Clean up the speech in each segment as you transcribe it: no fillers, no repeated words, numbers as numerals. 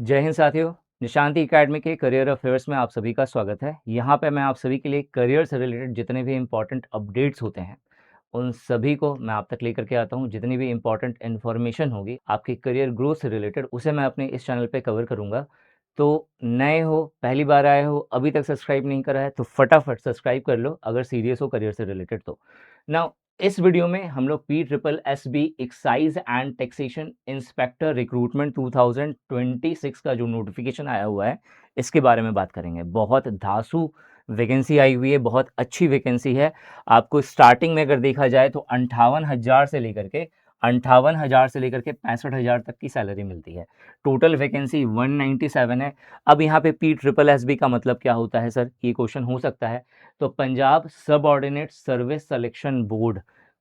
जय हिंद साथियों। निशांति एकेडमी के करियर अफेयर्स में आप सभी का स्वागत है। यहाँ पे मैं आप सभी के लिए करियर से रिलेटेड जितने भी इम्पोर्टेंट अपडेट्स होते हैं उन सभी को मैं आप तक लेकर के आता हूँ। जितनी भी इम्पोर्टेंट इन्फॉर्मेशन होगी आपकी करियर ग्रोथ से रिलेटेड उसे मैं अपने इस चैनल पे कवर करूँगा। तो नए हो, पहली बार आए हो, अभी तक सब्सक्राइब नहीं करा है तो फटाफट सब्सक्राइब कर लो अगर सीरियस हो करियर से रिलेटेड तो। नाउ इस वीडियो में हम लोग PSSB excise and taxation inspector recruitment 2026 का जो नोटिफिकेशन आया हुआ है इसके बारे में बात करेंगे। बहुत धांसू वैकेंसी आई हुई है, बहुत अच्छी वैकेंसी है। आपको स्टार्टिंग में अगर देखा जाए तो 58,000 से लेकर के 65,000 तक की सैलरी मिलती है। टोटल वैकेंसी 197 है। अब यहाँ पे PSSB का मतलब क्या होता है सर, ये क्वेश्चन हो सकता है। तो पंजाब सब ऑर्डिनेट सर्विस सिलेक्शन बोर्ड,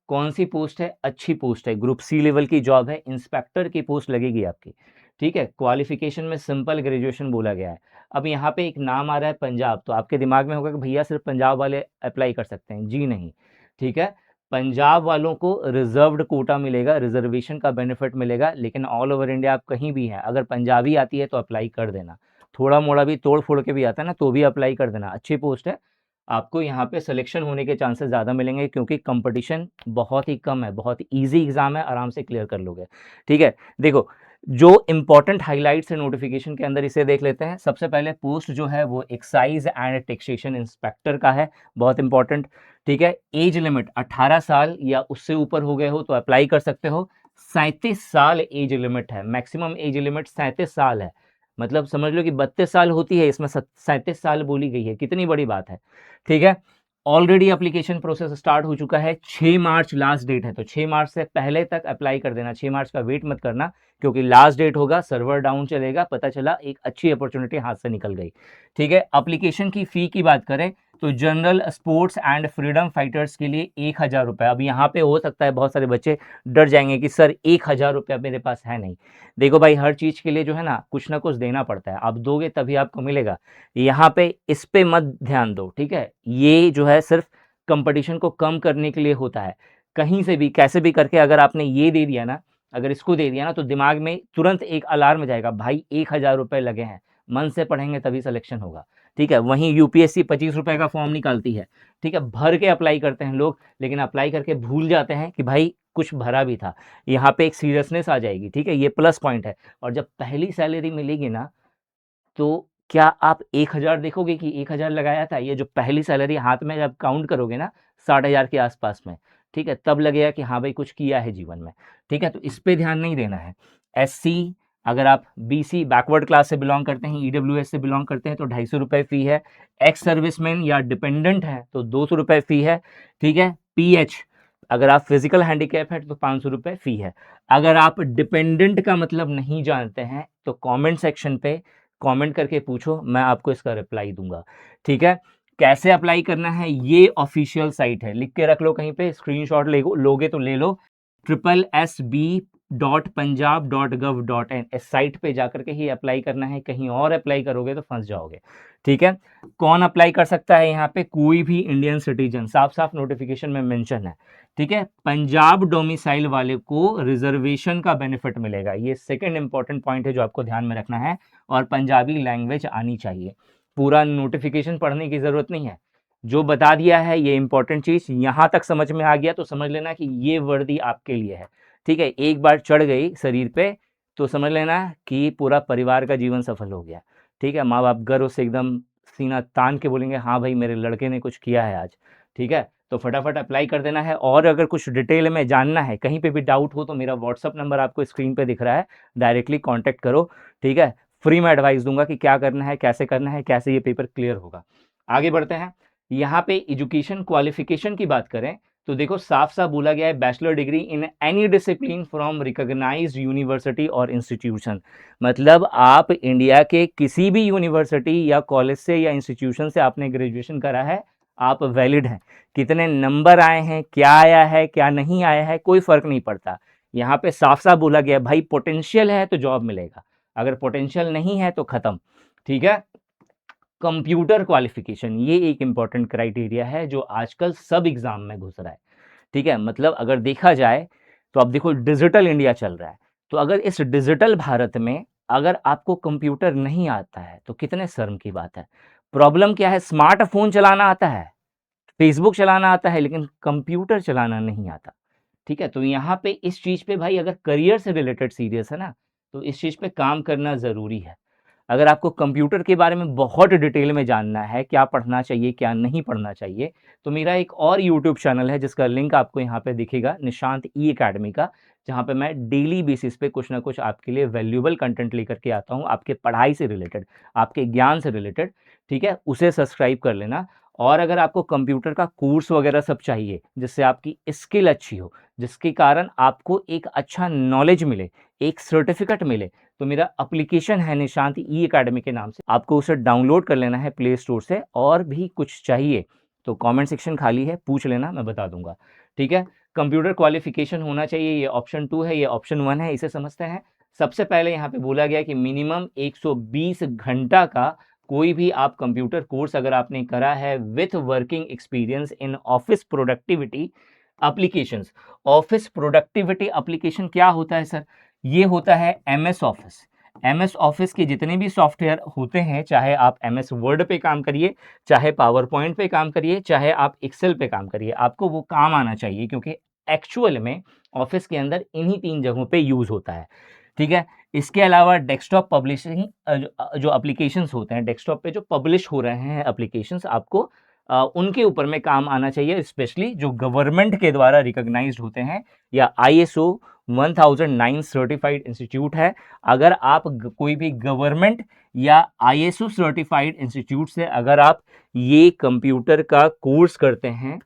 कौन सी पोस्ट है? अच्छी पोस्ट है, ग्रुप सी लेवल की जॉब है, इंस्पेक्टर की पोस्ट लगेगी आपकी। ठीक है, क्वालिफिकेशन में सिंपल ग्रेजुएशन बोला गया है। अब यहाँ पे एक नाम आ रहा है पंजाब, तो आपके दिमाग में होगा कि भैया सिर्फ पंजाब वाले अप्लाई कर सकते हैं। जी नहीं, ठीक है, पंजाब वालों को रिजर्व्ड कोटा मिलेगा, रिजर्वेशन का बेनिफिट मिलेगा, लेकिन ऑल ओवर इंडिया आप कहीं भी हैं अगर पंजाबी आती है तो अप्लाई कर देना। थोड़ा मोड़ा भी तोड़ फोड़ के भी आता है ना तो भी अप्लाई कर देना, अच्छी पोस्ट है। आपको यहाँ पे सिलेक्शन होने के चांसेस ज़्यादा मिलेंगे क्योंकि कंपटीशन बहुत ही कम है, बहुत इजी एग्जाम है, आराम से क्लियर कर लोगे। ठीक है, देखो जो इंपॉर्टेंट हाइलाइट्स है नोटिफिकेशन के अंदर इसे देख लेते हैं। सबसे पहले पोस्ट जो है वो एक्साइज एंड टैक्सेशन इंस्पेक्टर का है, बहुत इंपॉर्टेंट। ठीक है, एज लिमिट 18 साल या उससे ऊपर हो गए हो तो अप्लाई कर सकते हो। 37 साल एज लिमिट है, मैक्सिमम एज लिमिट 37 साल है। मतलब समझ लो कि 32 साल होती है, इसमें 37 साल बोली गई है, कितनी बड़ी बात है। ठीक है, ऑलरेडी एप्लीकेशन प्रोसेस स्टार्ट हो चुका है, 6 मार्च लास्ट डेट है, तो 6 मार्च से पहले तक अप्लाई कर देना, 6 मार्च का वेट मत करना क्योंकि लास्ट डेट होगा, सर्वर डाउन चलेगा, पता चला एक अच्छी अपॉर्चुनिटी हाथ से निकल गई। ठीक है, एप्लीकेशन की फ़ी की बात करें तो general sports and freedom fighters के लिए 1,000 रुपये। अब यहाँ पे हो सकता है बहुत सारे बच्चे डर जाएंगे कि सर 1,000 रुपया मेरे पास है नहीं। देखो भाई, हर चीज़ के लिए जो है ना कुछ देना पड़ता है, आप दोगे तभी आपको मिलेगा। यहाँ पे इस पे मत ध्यान दो। ठीक है, ये जो है सिर्फ कंपटीशन को कम करने के लिए होता है। कहीं से भी कैसे भी करके अगर आपने ये दे दिया ना, अगर इसको दे दिया ना तो दिमाग में तुरंत एक अलार्म जाएगा, भाई 1,000 रुपये लगे हैं, मन से पढ़ेंगे तभी सिलेक्शन होगा। ठीक है, वहीं यूपीएससी 25 रुपये का फॉर्म निकालती है। ठीक है, भर के अप्लाई करते हैं लोग, लेकिन अप्लाई करके भूल जाते हैं कि भाई कुछ भरा भी था। यहाँ पे एक सीरियसनेस आ जाएगी। ठीक है, ये प्लस पॉइंट है। और जब पहली सैलरी मिलेगी ना तो क्या आप 1,000 देखोगे कि 1,000 लगाया था? ये जो पहली सैलरी हाथ में जब काउंट करोगे ना 60,000 के आसपास में, ठीक है, तब लगेगा कि हाँ भाई कुछ किया है जीवन में। ठीक है, तो इस पे ध्यान नहीं देना है। एससी, अगर आप बीसी बैकवर्ड क्लास से बिलोंग करते हैं, ईडब्ल्यूएस से बिलोंग करते हैं तो 250 रुपये फ़ी है। एक्स सर्विसमैन या डिपेंडेंट है तो 200 रुपये फ़ी है। ठीक है, पीएच, अगर आप फिजिकल हैंडीकैप है तो 500 रुपये फ़ी है। अगर आप डिपेंडेंट का मतलब नहीं जानते हैं तो कमेंट सेक्शन पे कमेंट करके पूछो, मैं आपको इसका रिप्लाई दूंगा। ठीक है, कैसे अप्लाई करना है ये ऑफिशियल साइट है, लिख के रख लो कहीं पे, स्क्रीनशॉट लोगे तो ले लो। SSB.punjab.gov.in इस साइट पे जाकर के ही अप्लाई करना है, कहीं और अप्लाई करोगे तो फंस जाओगे। ठीक है, कौन अप्लाई कर सकता है? यहाँ पे कोई भी इंडियन सिटीजन, साफ साफ नोटिफिकेशन में मेंशन है। ठीक है, पंजाब डोमिसाइल वाले को रिजर्वेशन का बेनिफिट मिलेगा, ये सेकंड इंपॉर्टेंट पॉइंट है जो आपको ध्यान में रखना है। और पंजाबी लैंग्वेज आनी चाहिए। पूरा नोटिफिकेशन पढ़ने की ज़रूरत नहीं है, जो बता दिया है ये इंपॉर्टेंट चीज़ यहाँ तक समझ में आ गया तो समझ लेना कि ये वर्दी आपके लिए है। ठीक है, एक बार चढ़ गई शरीर पे तो समझ लेना कि पूरा परिवार का जीवन सफल हो गया। ठीक है, माँ बाप गर्व से एकदम सीना तान के बोलेंगे हाँ भाई मेरे लड़के ने कुछ किया है आज। ठीक है, तो फटाफट अप्लाई कर देना है। और अगर कुछ डिटेल में जानना है, कहीं पे भी डाउट हो तो मेरा व्हाट्सअप नंबर आपको स्क्रीन पे दिख रहा है, डायरेक्टली कांटेक्ट करो। ठीक है, फ्री में एडवाइस दूंगा कि क्या करना है, कैसे करना है, कैसे ये पेपर क्लियर होगा। आगे बढ़ते हैं। यहाँ पे एजुकेशन क्वालिफिकेशन की बात करें तो देखो साफ साफ बोला गया है, bachelor degree in any discipline from recognised university और इंस्टीट्यूशन। मतलब आप इंडिया के किसी भी यूनिवर्सिटी या कॉलेज से या इंस्टीट्यूशन से आपने ग्रेजुएशन करा है, आप वैलिड हैं। कितने नंबर आए हैं, क्या आया है, क्या नहीं आया है, कोई फर्क नहीं पड़ता। यहाँ पे साफ साफ बोला गया भाई पोटेंशियल है तो जॉब मिलेगा, अगर पोटेंशियल नहीं है तो खत्म। ठीक है, कंप्यूटर क्वालिफिकेशन ये एक इंपॉर्टेंट क्राइटेरिया है जो आजकल सब एग्जाम में घुस रहा है। ठीक है, मतलब अगर देखा जाए तो अब देखो डिजिटल इंडिया चल रहा है, तो अगर इस डिजिटल भारत में अगर आपको कंप्यूटर नहीं आता है तो कितने शर्म की बात है। प्रॉब्लम क्या है, स्मार्टफ़ोन चलाना आता है, फेसबुक चलाना आता है, लेकिन कंप्यूटर चलाना नहीं आता। ठीक है? तो यहाँ पे इस चीज़ पे भाई अगर करियर से रिलेटेड सीरियस है ना, तो इस चीज़ पे काम करना ज़रूरी है। अगर आपको कंप्यूटर के बारे में बहुत डिटेल में जानना है, क्या पढ़ना चाहिए, क्या नहीं पढ़ना चाहिए, तो मेरा एक और यूट्यूब चैनल है जिसका लिंक आपको यहाँ पे दिखेगा, निशांत ई अकेडमी का, जहाँ पे मैं डेली बेसिस पे कुछ ना कुछ आपके लिए वैल्यूएबल कंटेंट लेकर के आता हूँ, आपके पढ़ाई से रिलेटेड, आपके ज्ञान से रिलेटेड, ठीक है? उसे सब्सक्राइब कर लेना। और अगर आपको कंप्यूटर का कोर्स वगैरह सब चाहिए, जिससे आपकी स्किल अच्छी हो, जिसके कारण आपको एक अच्छा नॉलेज मिले, एक सर्टिफ़िकेट मिले, तो मेरा एप्लीकेशन है निशांत ई अकेडमी के नाम से, आपको उसे डाउनलोड कर लेना है प्ले स्टोर से। और भी कुछ चाहिए तो कमेंट सेक्शन खाली है, पूछ लेना, मैं बता दूंगा। ठीक है? कंप्यूटर क्वालिफिकेशन होना चाहिए, ये ऑप्शन 2 है, ये ऑप्शन 1 है, इसे समझते हैं। सबसे पहले यहाँ पे बोला गया कि मिनिमम 120 घंटा का कोई भी आप कंप्यूटर कोर्स अगर आपने करा है with working experience in office productivity applications. Office productivity application क्या होता है सर? ये होता है एमएस ऑफिस। एमएस ऑफिस के जितने भी सॉफ्टवेयर होते हैं, चाहे आप एमएस वर्ड पे काम करिए, चाहे पावर पॉइंट पे काम करिए, चाहे आप एक्सेल पे काम करिए, आपको वो काम आना चाहिए, क्योंकि एक्चुअल में ऑफिस के अंदर इन्हीं 3 जगहों पे यूज़ होता है। ठीक है? इसके अलावा डेस्कटॉप पब्लिशिंग जो एप्लीकेशंस होते हैं, डेस्कटॉप पे जो पब्लिश हो रहे हैं एप्लीकेशंस, आपको उनके ऊपर में काम आना चाहिए, स्पेशली जो गवर्नमेंट के द्वारा रिकॉग्नाइज्ड होते हैं या आईएसओ 1009 सर्टिफाइड इंस्टीट्यूट है। अगर आप कोई भी गवर्नमेंट या आईएसओ सर्टिफाइड इंस्टीट्यूट से अगर आप ये कंप्यूटर का कोर्स करते हैं,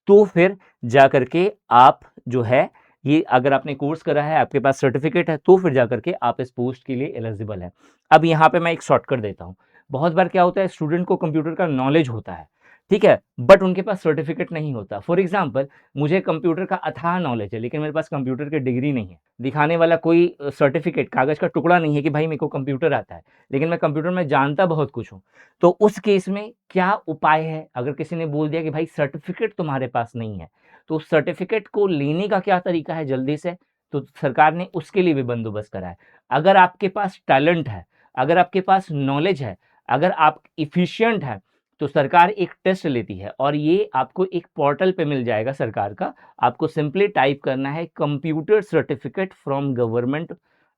तो फिर जा करके आप जो है, ये अगर आपने कोर्स करा है, आपके पास सर्टिफिकेट है, तो फिर जा करके आप इस पोस्ट के लिए एलिजिबल है। अब यहाँ पे मैं एक शॉर्टकट देता हूँ। बहुत बार क्या होता है, स्टूडेंट को कंप्यूटर का नॉलेज होता है, ठीक है, बट उनके पास सर्टिफिकेट नहीं होता। फॉर एग्जाम्पल, मुझे कंप्यूटर का अथाह नॉलेज है, लेकिन मेरे पास कंप्यूटर की डिग्री नहीं है, दिखाने वाला कोई सर्टिफिकेट, कागज का टुकड़ा नहीं है कि भाई मेरे को कंप्यूटर आता है, लेकिन मैं कंप्यूटर में जानता बहुत कुछ हूँ। तो उस केस में क्या उपाय है? अगर किसी ने बोल दिया कि भाई सर्टिफिकेट तुम्हारे पास नहीं है, तो उस सर्टिफिकेट को लेने का क्या तरीका है जल्दी से? तो सरकार ने उसके लिए भी बंदोबस्त करा है। अगर आपके पास टैलेंट है, अगर आपके पास नॉलेज है, अगर आप इफिशिएंट हैं, तो सरकार एक टेस्ट लेती है और ये आपको एक पोर्टल पे मिल जाएगा सरकार का। आपको सिंपली टाइप करना है computer certificate from government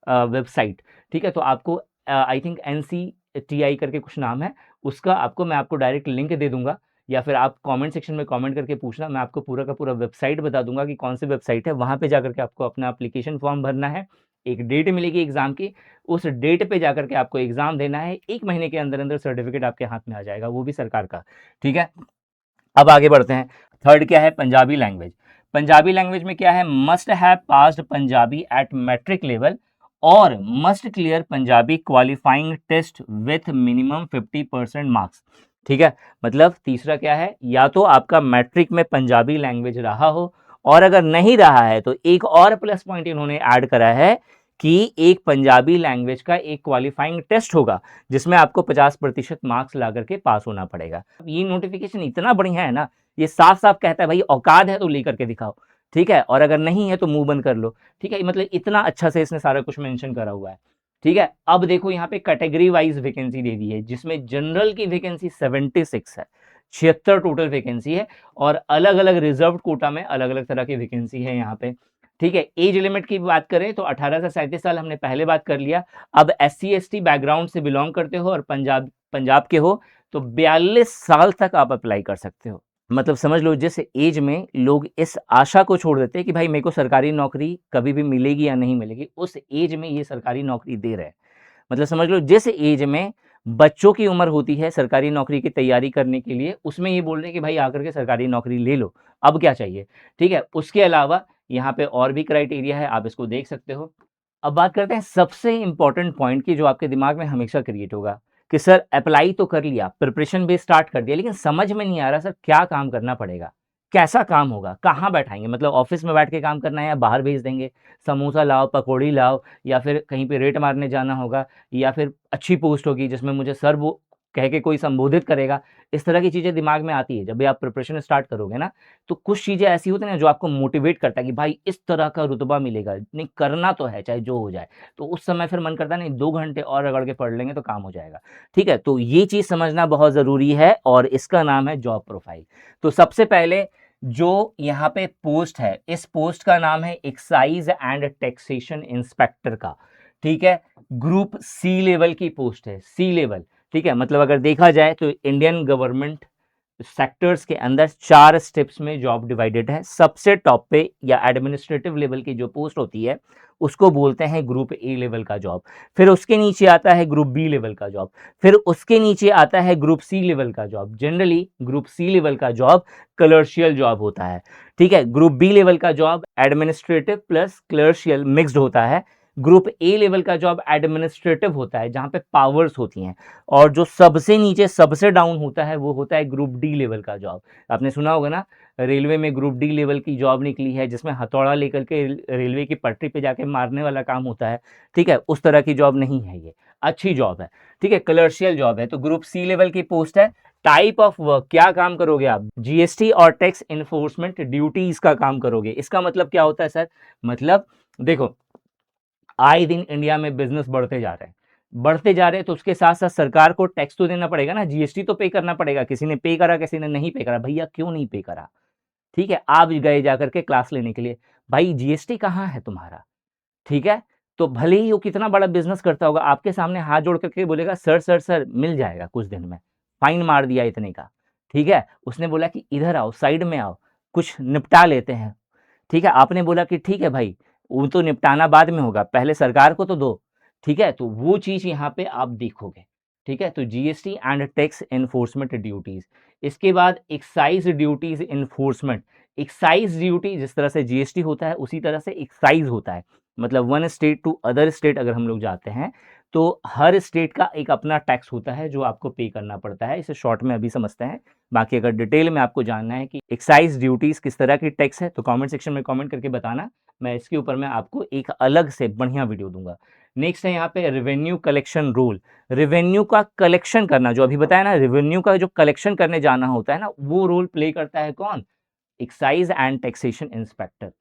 website. ठीक है? तो आपको आई थिंक एनसीटीआई करके कुछ नाम है उसका, आपको मैं आपको डायरेक्ट लिंक दे दूंगा, या फिर आप कमेंट सेक्शन में कमेंट करके पूछना, मैं आपको पूरा का पूरा वेबसाइट बता दूंगा कि कौन सी वेबसाइट है। वहां पे जाकर के आपको अपना एप्लीकेशन फॉर्म भरना है, एक डेट मिलेगी एग्जाम की, उस डेट पे जाकर के आपको एग्जाम देना है, 1 महीने के अंदर अंदर सर्टिफिकेट आपके हाथ में आ जाएगा, वो भी सरकार का। ठीक है? अब आगे बढ़ते हैं। थर्ड क्या है? पंजाबी लैंग्वेज। पंजाबी लैंग्वेज में क्या है? Must have passed Punjabi at matric level और must clear Punjabi qualifying test with minimum 50% marks. ठीक है? मतलब तीसरा क्या है? या तो आपका मैट्रिक में पंजाबी लैंग्वेज रहा हो, और अगर नहीं रहा है तो एक और प्लस पॉइंट इन्होंने ऐड करा है कि एक पंजाबी लैंग्वेज का एक क्वालिफाइंग टेस्ट होगा, जिसमें आपको 50% मार्क्स ला करके पास होना पड़ेगा। ये नोटिफिकेशन इतना बढ़िया है ना, ये साफ साफ कहता है भाई औकात है तो लेकर के दिखाओ। ठीक है? और अगर नहीं है तो मुंह बंद कर लो। ठीक है? मतलब इतना अच्छा से इसने सारा कुछ मेंशन करा हुआ है। ठीक है? अब देखो यहाँ पे कैटेगरी वाइज वैकेंसी दे दी है, जिसमें जनरल की वैकेंसी 76 है, 76 टोटल वैकेंसी है, और अलग अलग रिजर्व कोटा में अलग अलग तरह की वैकेंसी है यहाँ पे। ठीक है? एज लिमिट की बात करें तो 18 से 37 साल हमने पहले बात कर लिया। अब SC ST बैकग्राउंड से बिलोंग करते हो और पंजाब के हो, तो 42 साल तक आप अप्लाई कर सकते हो। मतलब समझ लो, जिस एज में लोग इस आशा को छोड़ देते हैं कि भाई मेरे को सरकारी नौकरी कभी भी मिलेगी या नहीं मिलेगी, उस एज में ये सरकारी नौकरी दे रहे हैं। मतलब समझ लो, जिस एज में बच्चों की उम्र होती है सरकारी नौकरी की तैयारी करने के लिए, उसमें ये बोल रहे हैं कि भाई आकर के सरकारी नौकरी ले लो, अब क्या चाहिए। ठीक है? उसके अलावा यहाँ पे और भी क्राइटेरिया है, आप इसको देख सकते हो। अब बात करते हैं सबसे इंपॉर्टेंट पॉइंट की, जो आपके दिमाग में हमेशा क्रिएट होगा कि सर अप्लाई तो कर लिया, प्रिपरेशन भी स्टार्ट कर दिया, लेकिन समझ में नहीं आ रहा सर क्या काम करना पड़ेगा, कैसा काम होगा, कहाँ बैठाएंगे, मतलब ऑफिस में बैठ के काम करना है या बाहर भेज देंगे, समोसा लाओ, पकौड़ी लाओ, या फिर कहीं पे रेट मारने जाना होगा, या फिर अच्छी पोस्ट होगी जिसमें मुझे सर वो कह के कोई संबोधित करेगा, इस तरह की चीज़ें दिमाग में आती है। जब भी आप प्रिपरेशन स्टार्ट करोगे ना, तो कुछ चीज़ें ऐसी होती है ना जो आपको मोटिवेट करता है कि भाई इस तरह का रुतबा मिलेगा, नहीं करना तो है चाहे जो हो जाए। तो उस समय फिर मन करता है नहीं 2 घंटे और रगड़ के पढ़ लेंगे तो काम हो जाएगा। ठीक है? तो ये चीज़ समझना बहुत ज़रूरी है और इसका नाम है जॉब प्रोफाइल। तो सबसे पहले जो यहाँ पे पोस्ट है, इस पोस्ट का नाम है एक्साइज एंड टैक्सेशन इंस्पेक्टर का। ठीक है? ग्रुप सी लेवल की पोस्ट है, सी लेवल। ठीक है? मतलब अगर देखा जाए तो इंडियन गवर्नमेंट सेक्टर्स के अंदर 4 स्टेप्स में जॉब डिवाइडेड है। सबसे टॉप पे या एडमिनिस्ट्रेटिव लेवल की जो पोस्ट होती है, उसको बोलते हैं ग्रुप ए लेवल का जॉब। फिर उसके नीचे आता है ग्रुप बी लेवल का जॉब। फिर उसके नीचे आता है ग्रुप सी लेवल का job. Generally group C level का जॉब क्लर्शियल जॉब होता है। ठीक है? ग्रुप बी लेवल का job administrative plus clerical mixed होता है। ग्रुप ए लेवल का जॉब एडमिनिस्ट्रेटिव होता है, जहां पे पावर्स होती हैं। और जो सबसे नीचे सबसे डाउन होता है वो होता है ग्रुप डी लेवल का जॉब। आपने सुना होगा ना, रेलवे में ग्रुप डी लेवल की जॉब निकली है जिसमें हथौड़ा लेकर के रेलवे की पटरी पे जाके मारने वाला काम होता है। ठीक है? उस तरह की जॉब नहीं है ये, अच्छी जॉब है। ठीक है? कलर्शियल जॉब है। तो ग्रुप सी लेवल की पोस्ट है। टाइप ऑफ वर्क, क्या काम करोगे आप? जीएसटी और टैक्स इन्फोर्समेंट ड्यूटीज का काम करोगे। इसका मतलब क्या होता है सर? मतलब देखो, आए दिन इंडिया में बिजनेस बढ़ते जा रहे हैं, बढ़ते जा रहे हैं, तो उसके साथ साथ सरकार को टैक्स तो देना पड़ेगा ना, जीएसटी तो पे करना पड़ेगा। किसी ने पे करा, किसी ने नहीं पे करा। भैया क्यों नहीं पे करा? ठीक है? आप गए जाकर के क्लास लेने के लिए, भाई जीएसटी कहाँ है तुम्हारा? ठीक है? तो भले ही वो कितना बड़ा बिजनेस करता होगा, आपके सामने हाथ जोड़ करके बोलेगा सर सर सर मिल जाएगा कुछ दिन में, फाइन मार दिया इतने का। ठीक है? उसने बोला कि इधर आओ, साइड में आओ, कुछ निपटा लेते हैं। ठीक है? आपने बोला कि ठीक है भाई, वो तो निपटाना बाद में होगा, पहले सरकार को तो दो। ठीक है? तो वो चीज़ यहाँ पे आप देखोगे। ठीक है? तो GST and tax enforcement duties. इसके बाद excise duties enforcement. Excise duty जिस तरह से जीएसटी होता है, उसी तरह से एक्साइज़ होता है। मतलब one state to other state अगर हम लोग जाते हैं, तो हर स्टेट का एक अपना टैक्स होता है जो आपको पे करना पड़ता है। इसे शॉर्ट में अभी समझते हैं। बाकी अगर डिटेल में आपको जानना है कि एक्साइज ड्यूटीज किस तरह की टैक्स है, तो कमेंट सेक्शन में कमेंट करके बताना। मैं इसके ऊपर मैं आपको एक अलग से बढ़िया वीडियो दूंगा। नेक्स्ट है यहाँ पे रेवेन्यू कलेक्शन रोल। रेवेन्यू का कलेक्शन करना, जो अभी बताया ना, रेवेन्यू का जो कलेक्शन करने जाना होता है ना, वो रोल प्ले करता है कौन? Excise and taxation inspector.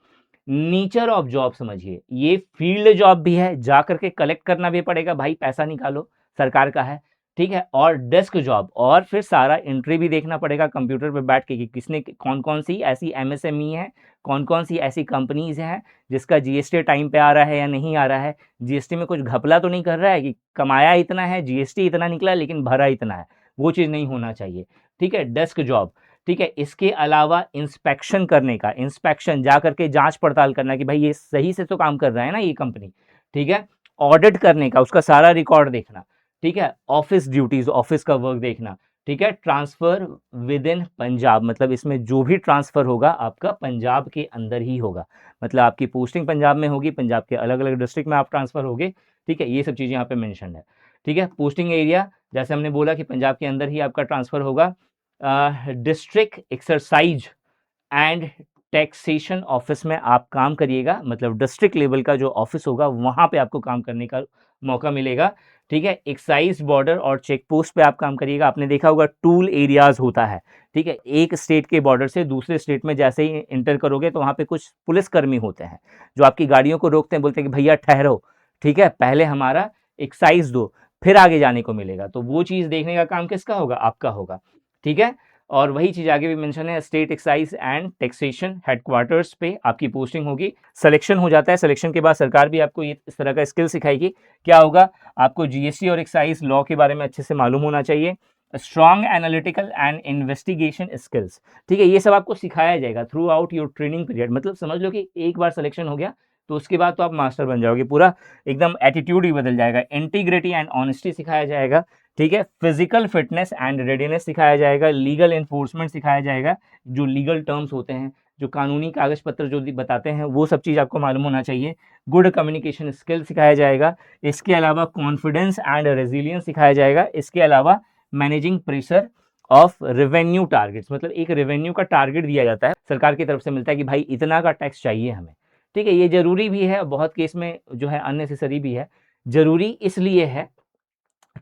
Nature of job समझिए, ये फील्ड जॉब भी है, जा करके कलेक्ट करना भी पड़ेगा, भाई पैसा निकालो, सरकार का है। ठीक है? और डेस्क जॉब, और फिर सारा एंट्री भी देखना पड़ेगा कंप्यूटर पे बैठ के कि किसने कौन कौन सी ऐसी एमएसएमई है, कौन कौन सी ऐसी कंपनीज हैं जिसका जीएसटी टाइम पे आ रहा है या नहीं आ रहा है। जीएसटी में कुछ घपला तो नहीं कर रहा है कि कमाया इतना है, जीएसटी इतना निकला लेकिन भरा इतना है, वो चीज़ नहीं होना चाहिए। ठीक है? Desk job. ठीक है? इसके अलावा इंस्पेक्शन करने का, इंस्पेक्शन जा करके जांच पड़ताल करना कि भाई ये सही से तो काम कर रहा है ना ये कंपनी। ठीक है? ऑडिट करने का, उसका सारा रिकॉर्ड देखना। ठीक है? ऑफिस ड्यूटीज, ऑफिस का वर्क देखना। ठीक है? ट्रांसफर विद इन पंजाब, मतलब इसमें जो भी ट्रांसफर होगा आपका पंजाब के अंदर ही होगा। मतलब आपकी पोस्टिंग पंजाब में होगी, पंजाब के अलग अलग डिस्ट्रिक्ट में आप ट्रांसफर होगे। ठीक है? ये सब चीज़ें यहाँ पे मेंशन है। ठीक है? पोस्टिंग एरिया, जैसे हमने बोला कि पंजाब के अंदर ही आपका ट्रांसफर होगा। District exercise and taxation office में आप काम करिएगा, मतलब डिस्ट्रिक्ट लेवल का जो ऑफिस होगा वहां पे आपको काम करने का मौका मिलेगा। ठीक है? एक्साइज बॉर्डर और चेक पोस्ट पे आप काम करिएगा। आपने देखा होगा टूल एरियाज होता है। ठीक है? एक स्टेट के बॉर्डर से दूसरे स्टेट में जैसे ही इंटर करोगे तो वहां पे कुछ पुलिसकर्मी होते हैं जो आपकी गाड़ियों को रोकते हैं, बोलते हैं कि भैया ठहरो। ठीक है? पहले हमारा एक्साइज दो, फिर आगे जाने को मिलेगा। तो वो चीज़ देखने का काम किसका होगा? आपका होगा। ठीक है? और वही चीज़ आगे भी मेंशन है, state excise and taxation headquarters पे आपकी पोस्टिंग होगी। सिलेक्शन हो जाता है, सिलेक्शन के बाद सरकार भी आपको ये इस तरह का स्किल सिखाएगी। क्या होगा? आपको जीएसटी और एक्साइज लॉ के बारे में अच्छे से मालूम होना चाहिए। Strong analytical and investigation skills. ठीक है? ये सब आपको सिखाया जाएगा through out your training period. मतलब समझ लो कि एक बार सिलेक्शन हो गया तो उसके बाद तो आप मास्टर बन जाओगे, पूरा एकदम एटीट्यूड ही बदल जाएगा। इंटीग्रिटी एंड ऑनेस्टी सिखाया जाएगा। ठीक है? फिजिकल फिटनेस एंड रेडीनेस सिखाया जाएगा। लीगल एनफोर्समेंट सिखाया जाएगा, जो लीगल टर्म्स होते हैं, जो कानूनी कागज पत्र जो बताते हैं, वो सब चीज़ आपको मालूम होना चाहिए। गुड कम्युनिकेशन स्किल सिखाया जाएगा। इसके अलावा कॉन्फिडेंस एंड रेजिलियंस सिखाया जाएगा। इसके अलावा managing pressure of revenue targets, मतलब एक रेवेन्यू का टारगेट दिया जाता है, सरकार की तरफ से मिलता है कि भाई इतना का टैक्स चाहिए हमें। ठीक है? ये जरूरी भी है, बहुत केस में जो है अननेसेसरी भी है। जरूरी इसलिए है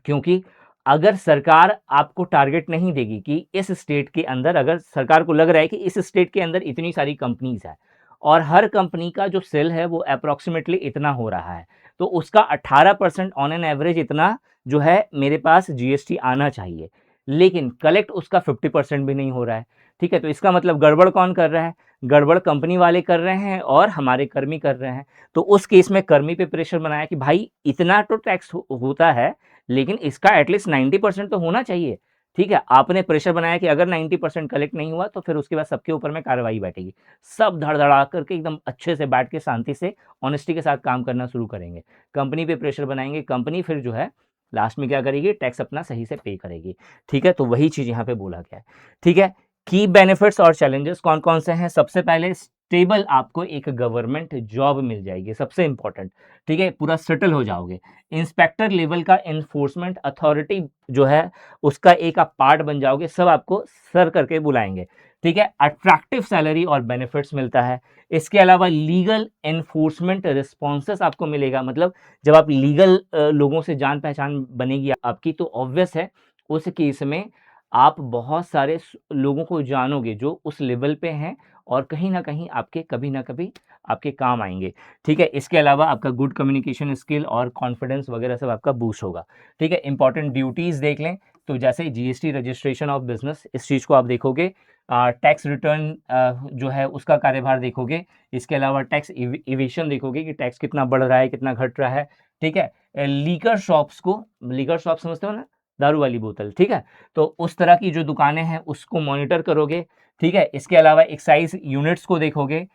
क्योंकि अगर सरकार आपको टारगेट नहीं देगी कि इस स्टेट के अंदर, अगर सरकार को लग रहा है कि इस स्टेट के अंदर इतनी सारी कंपनीज है और हर कंपनी का जो सेल है वो अप्रोक्सीमेटली इतना हो रहा है, तो उसका 18% ऑन एन एवरेज इतना जो है मेरे पास जीएसटी आना चाहिए, लेकिन कलेक्ट उसका 50% भी नहीं हो रहा है। ठीक है, तो इसका मतलब गड़बड़ कौन कर रहा है? गड़बड़ कंपनी वाले कर रहे हैं और हमारे कर्मी कर रहे हैं। तो उस केस में कर्मी पे प्रेशर बनाया कि भाई इतना तो टैक्स होता है, लेकिन इसका एटलीस्ट 90% तो होना चाहिए। ठीक है, आपने प्रेशर बनाया कि अगर 90% कलेक्ट नहीं हुआ तो फिर उसके बाद सबके ऊपर में कार्रवाई बैठेगी। सब धड़-धड़ा करके एकदम अच्छे से बैठ के शांति से ऑनेस्टी के साथ काम करना शुरू करेंगे। कंपनी पे प्रेशर बनाएँगे, कंपनी फिर जो है लास्ट में क्या करेगी? टैक्स अपना सही से पे करेगी। ठीक है, तो वही चीज़ यहाँ पे बोला गया है। ठीक है, की बेनिफिट्स और चैलेंजेस कौन-कौन से हैं? सबसे पहले स्टेबल आपको एक गवर्नमेंट जॉब मिल जाएगी, सबसे इम्पोर्टेंट। ठीक है, पूरा सेटल हो जाओगे। इंस्पेक्टर लेवल का एनफोर्समेंट अथॉरिटी जो है उसका एक आप पार्ट बन जाओगे, सब आपको सर करके बुलाएंगे। ठीक है, अट्रैक्टिव सैलरी और बेनिफिट्स मिलता है। इसके अलावा लीगल एनफोर्समेंट रिस्पॉन्सेस आपको मिलेगा, मतलब जब आप लीगल लोगों से जान पहचान बनेगी आपकी, तो ऑब्वियस है उस केस में आप बहुत सारे लोगों को जानोगे जो उस लेवल पे हैं और कहीं ना कहीं आपके कभी ना कभी आपके काम आएंगे। ठीक है, इसके अलावा आपका गुड कम्युनिकेशन स्किल और कॉन्फिडेंस वगैरह सब आपका बूस्ट होगा। ठीक है, इंपॉर्टेंट ड्यूटीज़ देख लें तो जैसे जीएसटी रजिस्ट्रेशन ऑफ बिजनेस, इस चीज़ को आप देखोगे। टैक्स रिटर्न जो है उसका कार्यभार देखोगे। इसके अलावा टैक्स इवेशन देखोगे कि टैक्स कितना बढ़ रहा है कितना घट रहा है। ठीक है, लीकर शॉप्स को, लीकर शॉप समझते हो ना, दारू वाली बोतल। ठीक है, तो उस तरह की जो दुकानें हैं उसको मॉनिटर करोगे। ठीक है, इसके अलावा एक्साइज यूनिट्स को देखोगे।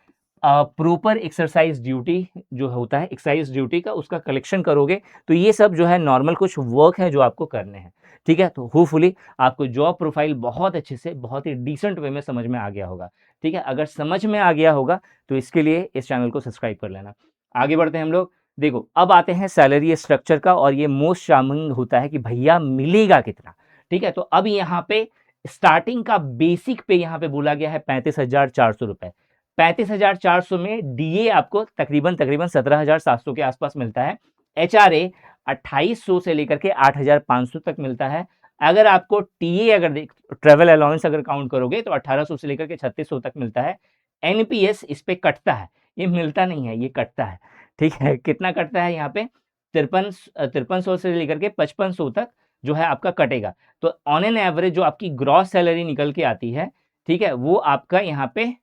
प्रॉपर एक्सरसाइज ड्यूटी जो होता है, एक्साइज ड्यूटी का, उसका कलेक्शन करोगे। तो ये सब जो है नॉर्मल कुछ वर्क है जो आपको करने हैं। ठीक है, तो होपफुली आपको जॉब प्रोफाइल बहुत अच्छे से, बहुत ही डिसेंट वे में समझ में आ गया होगा। ठीक है, अगर समझ में आ गया होगा तो इसके लिए इस चैनल को सब्सक्राइब कर लेना। आगे बढ़ते हैं हम लोग। देखो, अब आते हैं सैलरी स्ट्रक्चर का, और ये मोस्ट शामिंग होता है कि भैया मिलेगा कितना। ठीक है, तो अब यहाँ पे स्टार्टिंग का बेसिक पे यहाँ पे बोला गया है 35,400 रुपए। 35,400 में डीए आपको तकरीबन 17,700 के आसपास मिलता है। एचआरए 2,800 से लेकर के 8,500 तक मिलता है। अगर आपको टीए अगर ट्रेवल अलाउंस अगर काउंट करोगे तो 1,800 से लेकर के 3,600 तक मिलता है। एनपीएस इस पे कटता है, ये मिलता नहीं है, ये कटता है। ठीक है, कितना कटता है यहाँ पे? 5300 से लेकर के 5500 तक जो है आपका कटेगा। तो ऑन एन एवरेज जो आपकी ग्रॉस सैलरी निकल के आती है, ठीक है, वो आपका यहाँ पे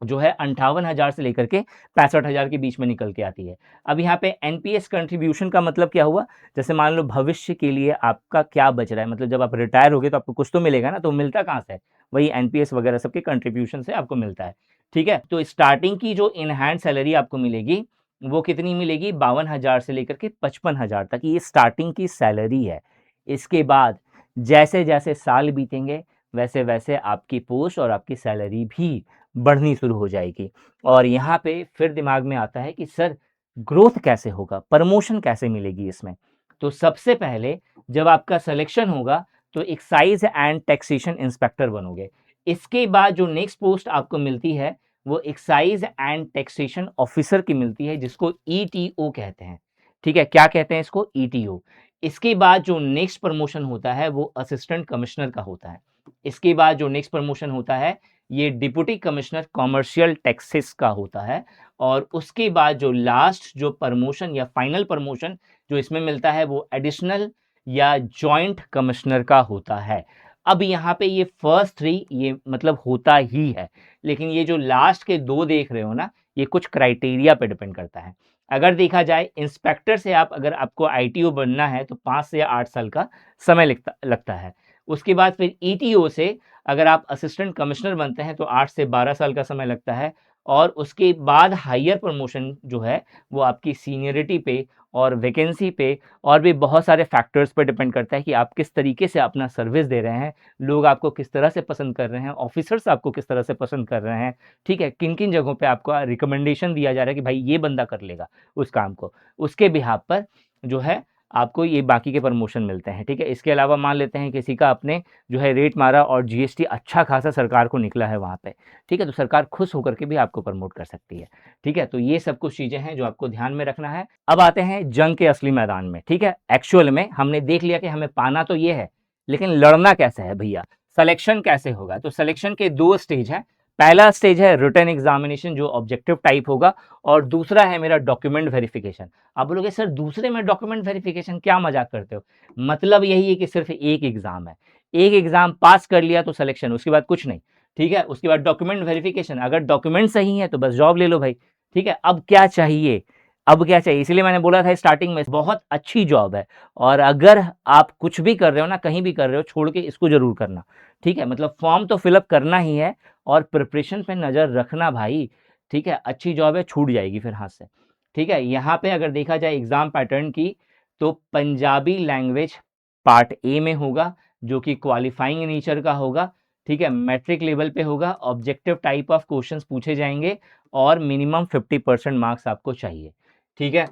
जो है 58,000 से लेकर के 65,000 के बीच में निकल के आती है। अब यहाँ पे एनपीएस कंट्रीब्यूशन का मतलब क्या हुआ? जैसे मान लो भविष्य के लिए आपका क्या बच रहा है, मतलब जब आप रिटायर होगे तो आपको कुछ तो मिलेगा ना, तो मिलता कहाँ से है? वही एनपीएस वगैरह सबके कंट्रीब्यूशन से आपको मिलता है। ठीक है, तो स्टार्टिंग की जो इन हैंड सैलरी आपको मिलेगी वो कितनी मिलेगी? 52,000 से लेकर के 55,000 तक, ये स्टार्टिंग की सैलरी है। इसके बाद जैसे जैसे साल बीतेंगे वैसे वैसे आपकी पोस्ट और आपकी सैलरी भी बढ़नी शुरू हो जाएगी। और यहाँ पे फिर दिमाग में आता है कि सर ग्रोथ कैसे होगा, प्रमोशन कैसे मिलेगी इसमें? तो सबसे पहले जब आपका सिलेक्शन होगा तो एक्साइज एंड टैक्सेशन इंस्पेक्टर बनोगे। इसके बाद जो नेक्स्ट पोस्ट आपको मिलती है वो एक्साइज एंड टैक्सेशन ऑफिसर की मिलती है, जिसको ईटीओ कहते हैं। ठीक है, क्या कहते हैं इसको? ईटीओ। इसके बाद जो नेक्स्ट प्रमोशन होता है वो असिस्टेंट कमिश्नर का होता है। इसके बाद जो नेक्स्ट प्रमोशन होता है ये डिप्टी कमिश्नर कॉमर्शियल टैक्सेस का होता है। और उसके बाद जो लास्ट जो प्रमोशन या फाइनल प्रमोशन जो इसमें मिलता है वो एडिशनल या जॉइंट कमिश्नर का होता है। अब यहाँ पे ये फर्स्ट थ्री ये मतलब होता ही है, लेकिन ये जो लास्ट के दो देख रहे हो ना, ये कुछ क्राइटेरिया पे डिपेंड करता है। अगर देखा जाए इंस्पेक्टर से आप अगर आपको आईटीओ बनना है तो 5 से 8 साल का समय लगता है। उसके बाद फिर ईटीओ से अगर आप असिस्टेंट कमिश्नर बनते हैं तो 8 से 12 साल का समय लगता है। और उसके बाद हायर प्रमोशन जो है वो आपकी सीनियरिटी पे और वैकेंसी पे और भी बहुत सारे फैक्टर्स पर डिपेंड करता है कि आप किस तरीके से अपना सर्विस दे रहे हैं, लोग आपको किस तरह से पसंद कर रहे हैं, ऑफिसर्स आपको किस तरह से पसंद कर रहे हैं। ठीक है, किन किन जगहों पे आपको रिकमेंडेशन दिया जा रहा है कि भाई ये बंदा कर लेगा उस काम को, उसके बिहाफ पर जो है आपको ये बाकी के प्रमोशन मिलते हैं, ठीक है। इसके अलावा मान लेते हैं किसी का आपने जो है रेट मारा और जीएसटी अच्छा खासा सरकार को निकला है वहाँ पे, ठीक है, तो सरकार खुश होकर के भी आपको प्रमोट कर सकती है, ठीक है। तो ये सब कुछ चीज़ें हैं जो आपको ध्यान में रखना है। अब आते हैं जंग के असली मैदान में, ठीक है। एक्चुअल में हमने देख लिया कि हमें पाना तो ये है, लेकिन लड़ना कैसे है भैया, सिलेक्शन कैसे होगा। तो सिलेक्शन के 2 स्टेज हैं। पहला स्टेज है रिटन एग्जामिनेशन जो ऑब्जेक्टिव टाइप होगा, और दूसरा है मेरा डॉक्यूमेंट वेरिफिकेशन। आप बोलोगे सर दूसरे में डॉक्यूमेंट वेरिफिकेशन, क्या मजाक करते हो। मतलब यही है कि सिर्फ एक एग्जाम है, एक एग्जाम पास कर लिया तो सिलेक्शन, उसके बाद कुछ नहीं, ठीक है। उसके बाद डॉक्यूमेंट वेरिफिकेशन, अगर डॉक्यूमेंट सही है तो बस जॉब ले लो भाई, ठीक है। अब क्या चाहिए, अब क्या चाहिए, इसलिए मैंने बोला था स्टार्टिंग में बहुत अच्छी जॉब है। और अगर आप कुछ भी कर रहे हो ना, कहीं भी कर रहे हो, छोड़ के इसको जरूर करना, ठीक है। मतलब फॉर्म तो फिलअप करना ही है और प्रिपरेशन पे नज़र रखना भाई, ठीक है। अच्छी जॉब है, छूट जाएगी फिर हाथ से, ठीक है। यहाँ पे अगर देखा जाए एग्जाम पैटर्न की, तो पंजाबी लैंग्वेज पार्ट ए में होगा जो कि क्वालिफाइंग नेचर का होगा, ठीक है। मैट्रिक लेवल पे होगा, ऑब्जेक्टिव टाइप ऑफ क्वेश्चंस पूछे जाएंगे और मिनिमम 50% मार्क्स आपको चाहिए, ठीक है।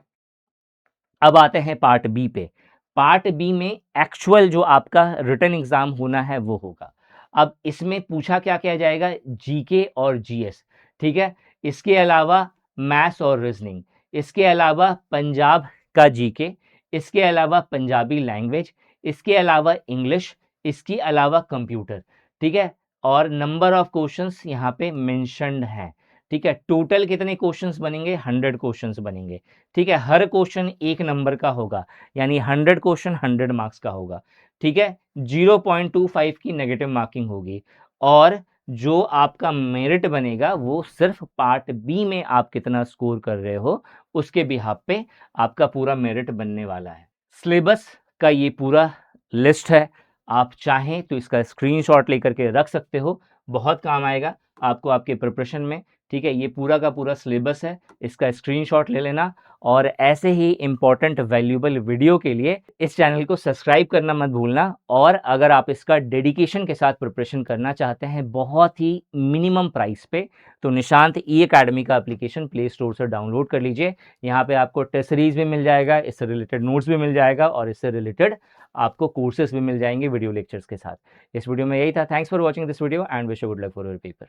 अब आते हैं पार्ट बी पे। पार्ट बी में एक्चुअल जो आपका रिटन एग्जाम होना है वो होगा। अब इसमें पूछा क्या क्या जाएगा, जीके और जीएस, ठीक है। इसके अलावा मैथ्स और रीजनिंग, इसके अलावा पंजाब का जीके, इसके अलावा पंजाबी लैंग्वेज, इसके अलावा इंग्लिश, इसके अलावा कंप्यूटर, ठीक है। और नंबर ऑफ क्वेश्चंस यहाँ पे मेंशन्ड है, ठीक है। टोटल कितने क्वेश्चंस बनेंगे, 100 क्वेश्चंस बनेंगे, ठीक है। हर क्वेश्चन 1 नंबर का होगा, यानी 100 क्वेश्चन 100 मार्क्स का होगा, ठीक है। 0.25 की नेगेटिव मार्किंग होगी, और जो आपका मेरिट बनेगा वो सिर्फ पार्ट बी में आप कितना स्कोर कर रहे हो उसके बिहाफ पे आपका पूरा मेरिट बनने वाला है। सिलेबस का ये पूरा लिस्ट है, आप चाहें तो इसका स्क्रीनशॉट लेकर के रख सकते हो, बहुत काम आएगा आपको आपके प्रिपरेशन में, ठीक है। ये पूरा का पूरा सिलेबस है, इसका स्क्रीनशॉट ले लेना। और ऐसे ही इंपॉर्टेंट वैल्यूएबल वीडियो के लिए इस चैनल को सब्सक्राइब करना मत भूलना। और अगर आप इसका डेडिकेशन के साथ प्रिपरेशन करना चाहते हैं बहुत ही मिनिमम प्राइस पे, तो निशांत ई एकेडमी का एप्लीकेशन प्ले स्टोर से डाउनलोड कर लीजिए। यहाँ पे आपको टेस्ट सीरीज भी मिल जाएगा, इससे रिलेटेड नोट्स भी मिल जाएगा, और इससे रिलेटेड आपको कोर्सेज भी मिल जाएंगे वीडियो लेक्चर्स के साथ। इस वीडियो में यही था। Thanks for watching this video and wish you good luck for your paper.